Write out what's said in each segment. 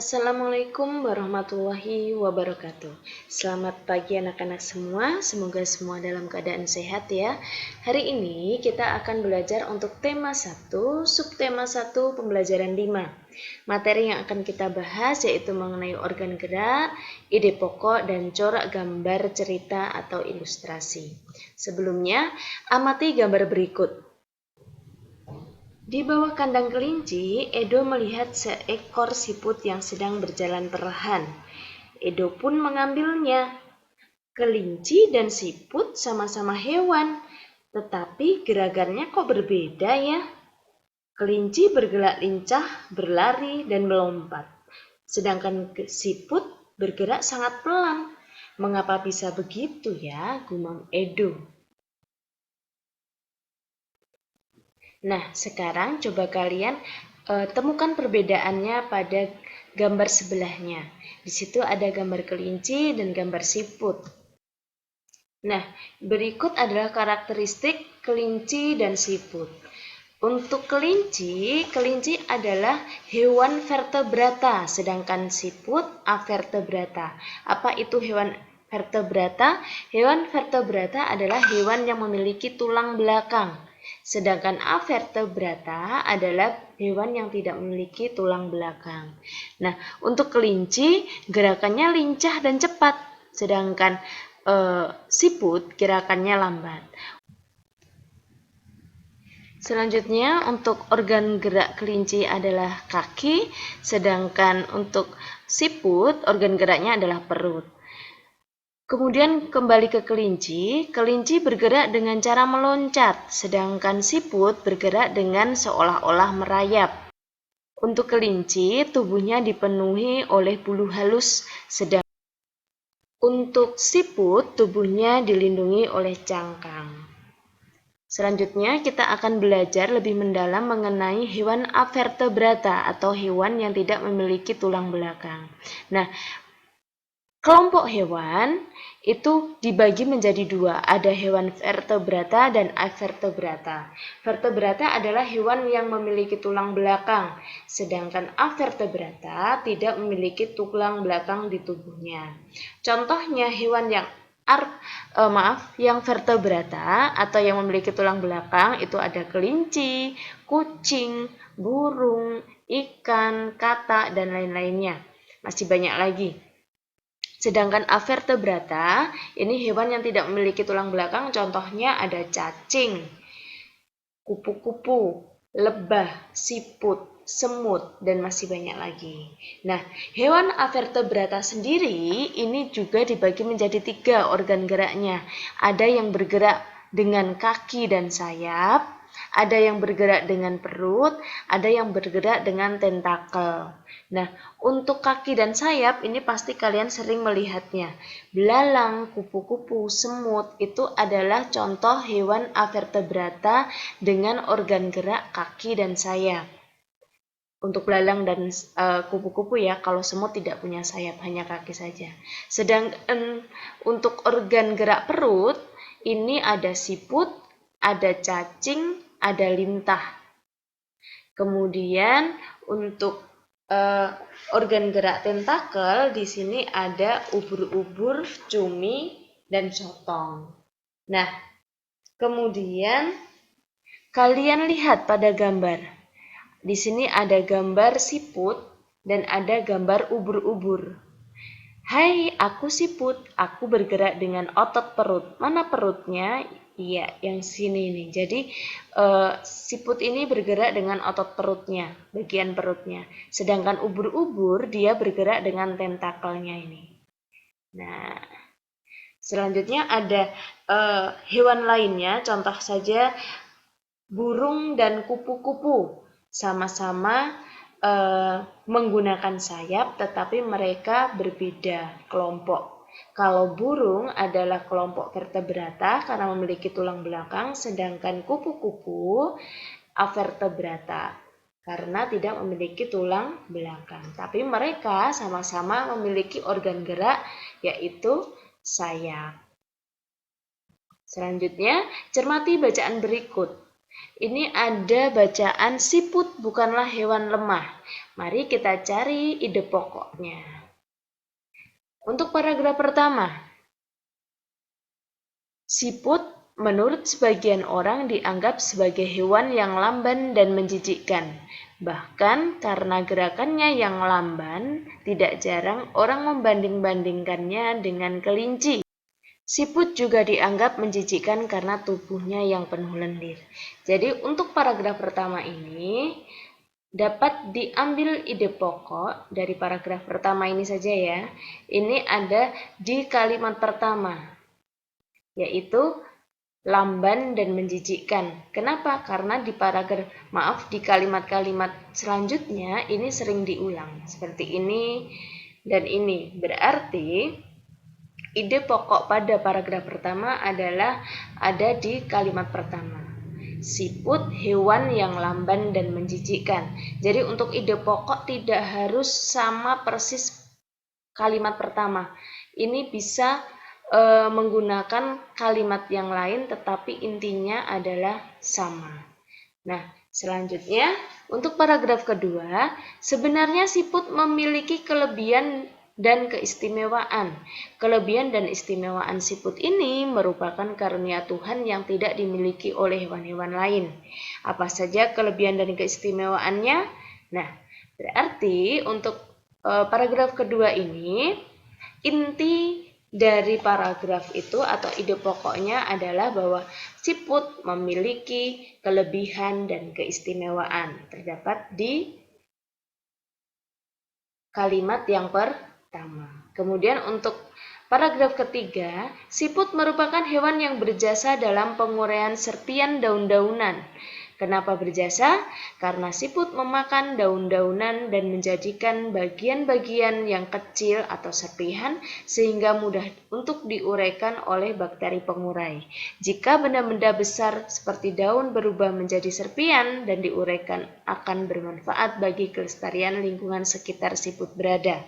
Assalamualaikum warahmatullahi wabarakatuh. Selamat pagi anak-anak semua, semoga semua dalam keadaan sehat ya. Hari ini kita akan belajar untuk tema 1, subtema 1, pembelajaran 5. Materi yang akan kita bahas yaitu mengenai organ gerak, ide pokok, dan corak gambar cerita atau ilustrasi. Sebelumnya, amati gambar berikut. Di bawah kandang kelinci, Edo melihat seekor siput yang sedang berjalan perlahan. Edo pun mengambilnya. Kelinci dan siput sama-sama hewan, tetapi gerakannya kok berbeda ya? Kelinci bergerak lincah, berlari, dan melompat. Sedangkan siput bergerak sangat pelan. Mengapa bisa begitu ya, gumam Edo? Nah, sekarang coba kalian temukan perbedaannya pada gambar sebelahnya. Di situ ada gambar kelinci dan gambar siput. Nah, berikut adalah karakteristik kelinci dan siput. Untuk kelinci adalah hewan vertebrata, sedangkan siput avertebrata. Apa itu hewan vertebrata? Hewan vertebrata adalah hewan yang memiliki tulang belakang. Sedangkan avertebrata adalah hewan yang tidak memiliki tulang belakang. Nah, untuk kelinci gerakannya lincah dan cepat, sedangkan siput gerakannya lambat. Selanjutnya untuk organ gerak kelinci adalah kaki, sedangkan untuk siput organ geraknya adalah perut. Kemudian kembali ke kelinci bergerak dengan cara meloncat, sedangkan siput bergerak dengan seolah-olah merayap. Untuk kelinci, tubuhnya dipenuhi oleh bulu halus, sedangkan untuk siput, tubuhnya dilindungi oleh cangkang. Selanjutnya, kita akan belajar lebih mendalam mengenai hewan avertebrata atau hewan yang tidak memiliki tulang belakang. Nah, kelompok hewan itu dibagi menjadi dua, ada hewan vertebrata dan avertebrata. Vertebrata adalah hewan yang memiliki tulang belakang, sedangkan avertebrata tidak memiliki tulang belakang di tubuhnya. Contohnya hewan yang vertebrata atau yang memiliki tulang belakang itu ada kelinci, kucing, burung, ikan, katak, dan lain-lainnya. Masih banyak lagi. Sedangkan avertebrata, ini hewan yang tidak memiliki tulang belakang, contohnya ada cacing, kupu-kupu, lebah, siput, semut, dan masih banyak lagi. Nah, hewan avertebrata sendiri ini juga dibagi menjadi 3 organ geraknya. Ada yang bergerak dengan kaki dan sayap, ada yang bergerak dengan perut, ada yang bergerak dengan tentakel. Nah, untuk kaki dan sayap ini pasti kalian sering melihatnya. Belalang, kupu-kupu, semut itu adalah contoh hewan avertebrata dengan organ gerak kaki dan sayap. Untuk belalang dan kupu-kupu ya, kalau semut tidak punya sayap, hanya kaki saja. Sedangkan untuk organ gerak perut, ini ada siput, ada cacing, ada lintah. Kemudian untuk organ gerak tentakel di sini ada ubur-ubur, cumi, dan sotong. Nah, kemudian kalian lihat pada gambar. Di sini ada gambar siput dan ada gambar ubur-ubur. Hai, aku siput. Aku bergerak dengan otot perut. Mana perutnya? Iya, yang sini nih. Jadi siput ini bergerak dengan otot perutnya, bagian perutnya. Sedangkan ubur-ubur dia bergerak dengan tentakelnya ini. Nah, selanjutnya ada hewan lainnya, contoh saja burung dan kupu-kupu. Sama-sama menggunakan sayap, tetapi mereka berbeda kelompok. Kalau burung adalah kelompok vertebrata karena memiliki tulang belakang, sedangkan kupu-kupu avertebrata karena tidak memiliki tulang belakang. Tapi mereka sama-sama memiliki organ gerak yaitu sayap. Selanjutnya, cermati bacaan berikut. Ini ada bacaan siput bukanlah hewan lemah. Mari kita cari ide pokoknya. Untuk paragraf pertama, siput menurut sebagian orang dianggap sebagai hewan yang lamban dan menjijikkan. Bahkan karena gerakannya yang lamban, tidak jarang orang membanding-bandingkannya dengan kelinci. Siput juga dianggap menjijikkan karena tubuhnya yang penuh lendir. Jadi untuk paragraf pertama ini dapat diambil ide pokok dari paragraf pertama ini saja ya. Ini ada di kalimat pertama, yaitu lamban dan menjijikkan. Kenapa? Karena di kalimat-kalimat selanjutnya ini sering diulang seperti ini dan ini. Berarti ide pokok pada paragraf pertama adalah ada di kalimat pertama. Siput hewan yang lamban dan menjijikkan. Jadi untuk ide pokok tidak harus sama persis kalimat pertama. Ini bisa menggunakan kalimat yang lain tetapi intinya adalah sama. Nah, selanjutnya untuk paragraf kedua, sebenarnya siput memiliki kelebihan dan keistimewaan. Kelebihan dan istimewaan siput ini merupakan karunia Tuhan yang tidak dimiliki oleh hewan-hewan lain. Apa saja kelebihan dan keistimewaannya? Nah, berarti untuk paragraf kedua ini, inti dari paragraf itu atau ide pokoknya adalah bahwa siput memiliki kelebihan dan keistimewaan. Terdapat di kalimat yang pertama. Kemudian untuk paragraf ketiga, siput merupakan hewan yang berjasa dalam penguraian serpian daun-daunan. Kenapa berjasa? Karena siput memakan daun-daunan dan menjadikan bagian-bagian yang kecil atau serpihan sehingga mudah untuk diuraikan oleh bakteri pengurai. Jika benda-benda besar seperti daun berubah menjadi serpian dan diuraikan akan bermanfaat bagi kelestarian lingkungan sekitar siput berada.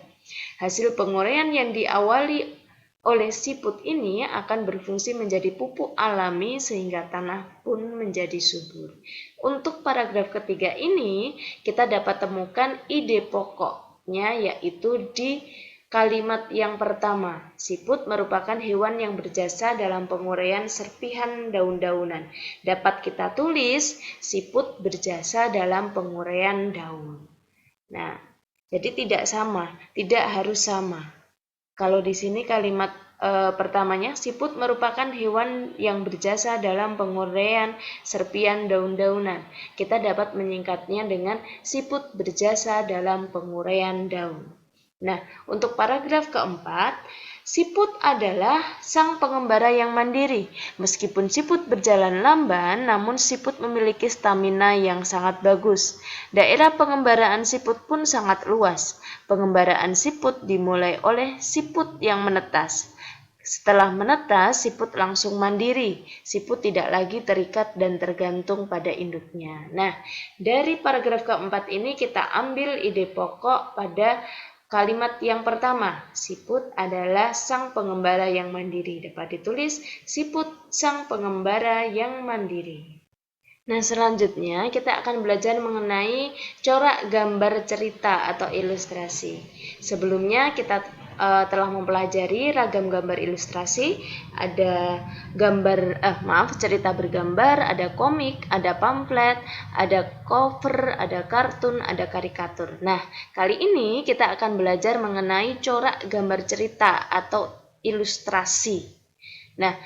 Hasil penguraian yang diawali oleh siput ini akan berfungsi menjadi pupuk alami sehingga tanah pun menjadi subur. Untuk paragraf ketiga ini kita dapat temukan ide pokoknya yaitu di kalimat yang pertama. Siput merupakan hewan yang berjasa dalam penguraian serpihan daun-daunan. Dapat kita tulis siput berjasa dalam penguraian daun. Nah, jadi tidak sama, tidak harus sama. Kalau di sini kalimat pertamanya, siput merupakan hewan yang berjasa dalam penguraian serpian daun-daunan. Kita dapat menyingkatnya dengan siput berjasa dalam penguraian daun. Nah, untuk paragraf keempat, siput adalah sang pengembara yang mandiri. Meskipun siput berjalan lamban, namun siput memiliki stamina yang sangat bagus. Daerah pengembaraan siput pun sangat luas. Pengembaraan siput dimulai oleh siput yang menetas. Setelah menetas, siput langsung mandiri. Siput tidak lagi terikat dan tergantung pada induknya. Nah, dari paragraf keempat ini kita ambil ide pokok pada kalimat yang pertama, siput adalah sang pengembara yang mandiri. Dapat ditulis, siput sang pengembara yang mandiri. Nah, selanjutnya kita akan belajar mengenai corak gambar cerita atau ilustrasi. Sebelumnya kita telah mempelajari ragam gambar ilustrasi, ada cerita bergambar, ada komik, ada pamflet, ada cover, ada kartun, ada karikatur. Nah, kali ini kita akan belajar mengenai corak gambar cerita atau ilustrasi. Nah,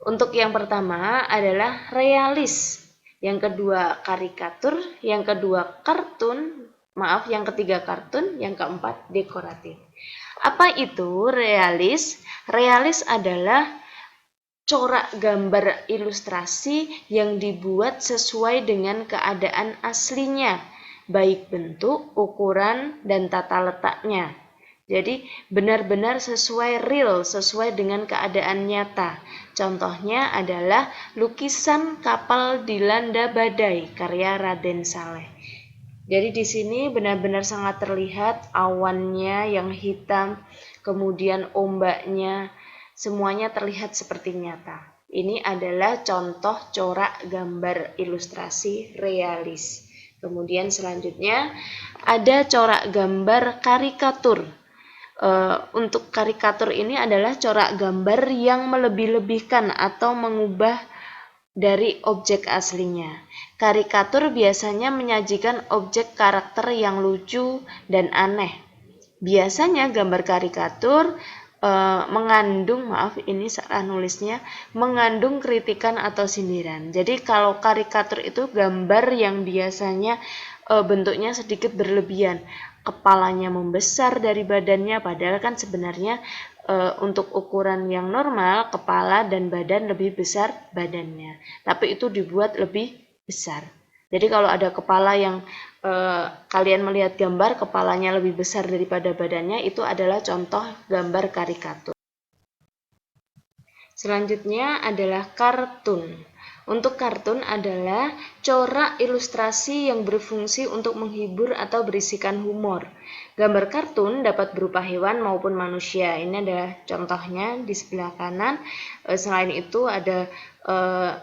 untuk yang pertama adalah realis, yang kedua karikatur, yang kedua yang ketiga kartun, yang keempat dekoratif. Apa itu realis? Realis adalah corak gambar ilustrasi yang dibuat sesuai dengan keadaan aslinya, baik bentuk, ukuran, dan tata letaknya. Jadi benar-benar sesuai real, sesuai dengan keadaan nyata. Contohnya adalah lukisan kapal dilanda badai karya Raden Saleh. Jadi di sini benar-benar sangat terlihat awannya yang hitam, kemudian ombaknya, semuanya terlihat seperti nyata. Ini adalah contoh corak gambar ilustrasi realis. Kemudian selanjutnya ada corak gambar karikatur. Untuk karikatur ini adalah corak gambar yang melebih-lebihkan atau mengubah dari objek aslinya. Karikatur biasanya menyajikan objek karakter yang lucu dan aneh. Biasanya gambar karikatur mengandung, maaf ini salah nulisnya, mengandung kritikan atau sindiran. Jadi kalau karikatur itu gambar yang biasanya bentuknya sedikit berlebihan, kepalanya membesar dari badannya, padahal kan sebenarnya untuk ukuran yang normal kepala dan badan lebih besar badannya, tapi itu dibuat lebih besar. Jadi kalau ada kepala yang kalian melihat gambar kepalanya lebih besar daripada badannya, itu adalah contoh gambar karikatur. Selanjutnya adalah kartun. Untuk kartun adalah corak ilustrasi yang berfungsi untuk menghibur atau berisikan humor. Gambar kartun dapat berupa hewan maupun manusia. Ini adalah contohnya di sebelah kanan. Selain itu ada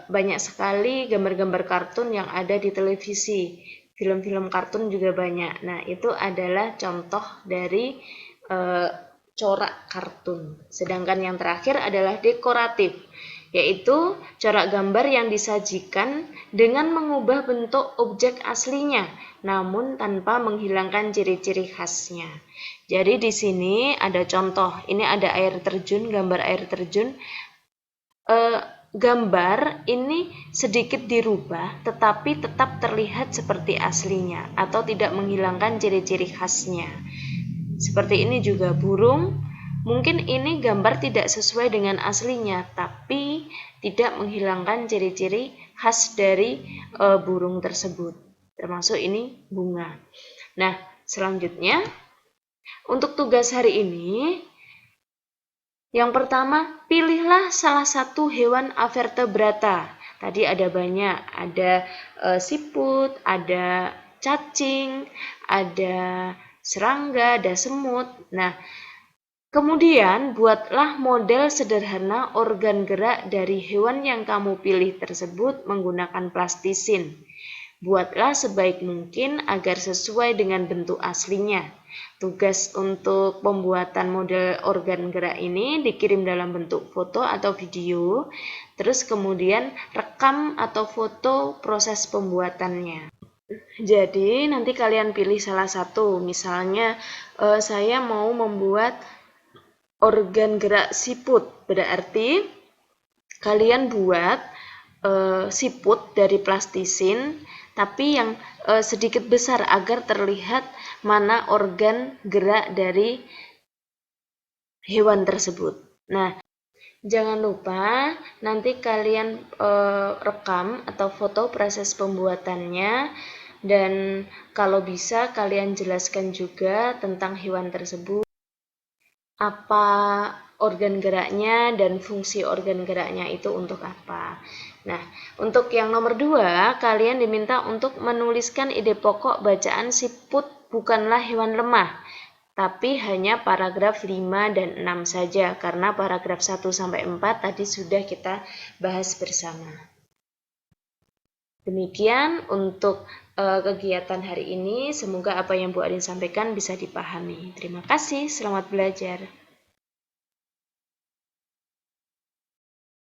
banyak sekali gambar-gambar kartun yang ada di televisi. Film-film kartun juga banyak. Nah, itu adalah contoh dari corak kartun. Sedangkan yang terakhir adalah dekoratif, yaitu corak gambar yang disajikan dengan mengubah bentuk objek aslinya, namun tanpa menghilangkan ciri-ciri khasnya. Jadi di sini ada contoh, ini ada air terjun, gambar air terjun. Gambar ini sedikit dirubah tetapi tetap terlihat seperti aslinya atau tidak menghilangkan ciri-ciri khasnya. Seperti ini juga burung, mungkin ini gambar tidak sesuai dengan aslinya tapi tidak menghilangkan ciri-ciri khas dari burung tersebut, termasuk ini bunga. Nah, selanjutnya untuk tugas hari ini, yang pertama, pilihlah salah satu hewan avertebrata. Tadi ada banyak, ada siput, ada cacing, ada serangga, ada semut. Nah, kemudian buatlah model sederhana organ gerak dari hewan yang kamu pilih tersebut menggunakan plastisin. Buatlah sebaik mungkin agar sesuai dengan bentuk aslinya. Tugas untuk pembuatan model organ gerak ini dikirim dalam bentuk foto atau video, terus kemudian rekam atau foto proses pembuatannya. Jadi nanti kalian pilih salah satu, misalnya saya mau membuat organ gerak siput, berarti kalian buat siput dari plastisin, tapi yang sedikit besar agar terlihat mana organ gerak dari hewan tersebut. Nah, jangan lupa nanti kalian rekam atau foto proses pembuatannya, dan kalau bisa kalian jelaskan juga tentang hewan tersebut, apa organ geraknya dan fungsi organ geraknya itu untuk apa. Nah, untuk yang nomor 2, kalian diminta untuk menuliskan ide pokok bacaan siput bukanlah hewan lemah, tapi hanya paragraf 5 dan 6 saja, karena paragraf 1-4 tadi sudah kita bahas bersama. Demikian untuk kegiatan hari ini, semoga apa yang Bu Adin sampaikan bisa dipahami. Terima kasih, selamat belajar.